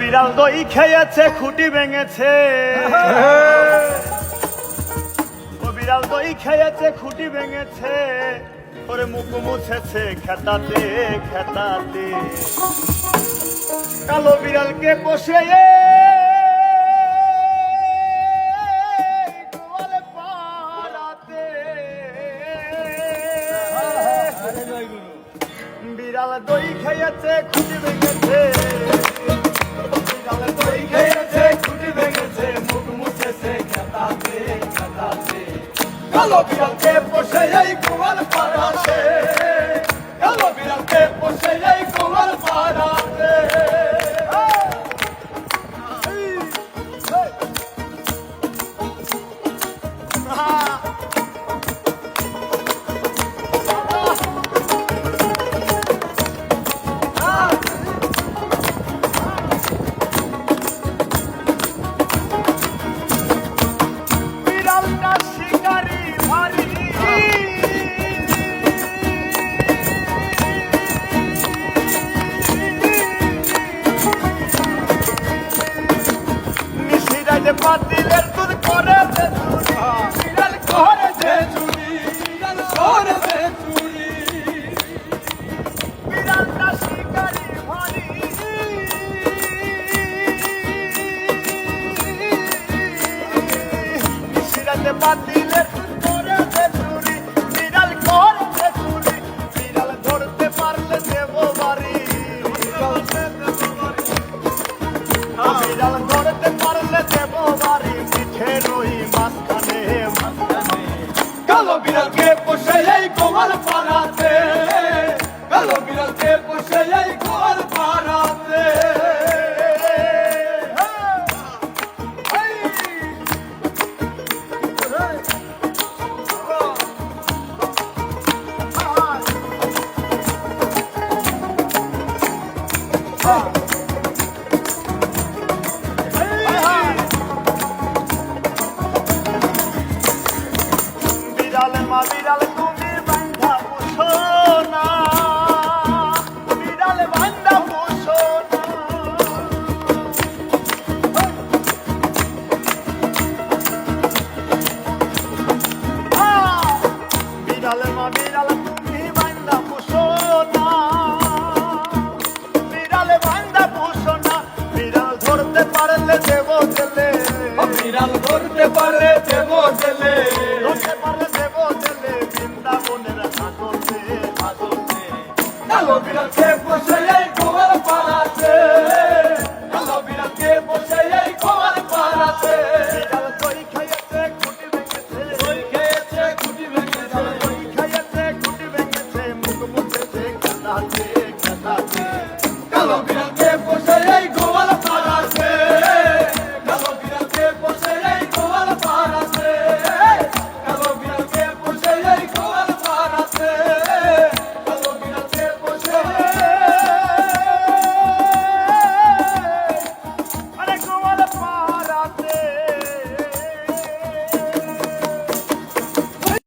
বিড়াল দই খেয়েছে খুঁটি ভেঙেছে, ও বিড়াল দই খেয়েছে খুঁটি ভেঙেছে, ওরে মুখ মুছেছে খেতাতে খেতাতে। কালো বিড়ালকে পোষে গোয়াল পাড়াতে, বিড়াল দই খেয়েছে খুঁটি ভেঙেছে, বিড়াল দই খেয়েছে খুঁটি ভেঙেছে, মুখ মুছেছে খেতাতে খেতাতে। কালো বিড়ালকে পোষে এই গোয়াল পাড়াতে, কালো বিড়ালকে পোষে এই গোয়াল পাড়াতে। বিড়ালটা শিকারি ভারী, নিশিরাইতে পাতিলের দুধ করে যে চুরি, বিড়াল করে যে চুরি, বিড়াল করে যে চুরি। বিড়ালটা শিকারি ভারী, নিশিরাইতে পাতিলের দুধ করে যে চুরি, বিড়াল করে যে চুরি। বিড়াল ধরতে পারলে দেব বাড়ি, বিড়াল ধরতে পারলে দেব বাড়ি, পিঠে রই মাঝখানে মাঝখানে। কালো বিড়ালকে পোষে এই গোয়াল পাড়াতে, কালো বিড়ালকে পোষে এই গোয়াল পাড়াতে। বিড়াল মা বিড়াল তুমি বান্ধা পোষো না, বিড়াল বান্ধা পোষো না। বিড়াল মা বিড়াল তুমি বান্ধা পোষো না, বিড়াল বান্ধা পোষো না। বিড়াল ধরতে পারলে দেব গেলে, বিড়াল ধরতে পারলে দেব গেলে।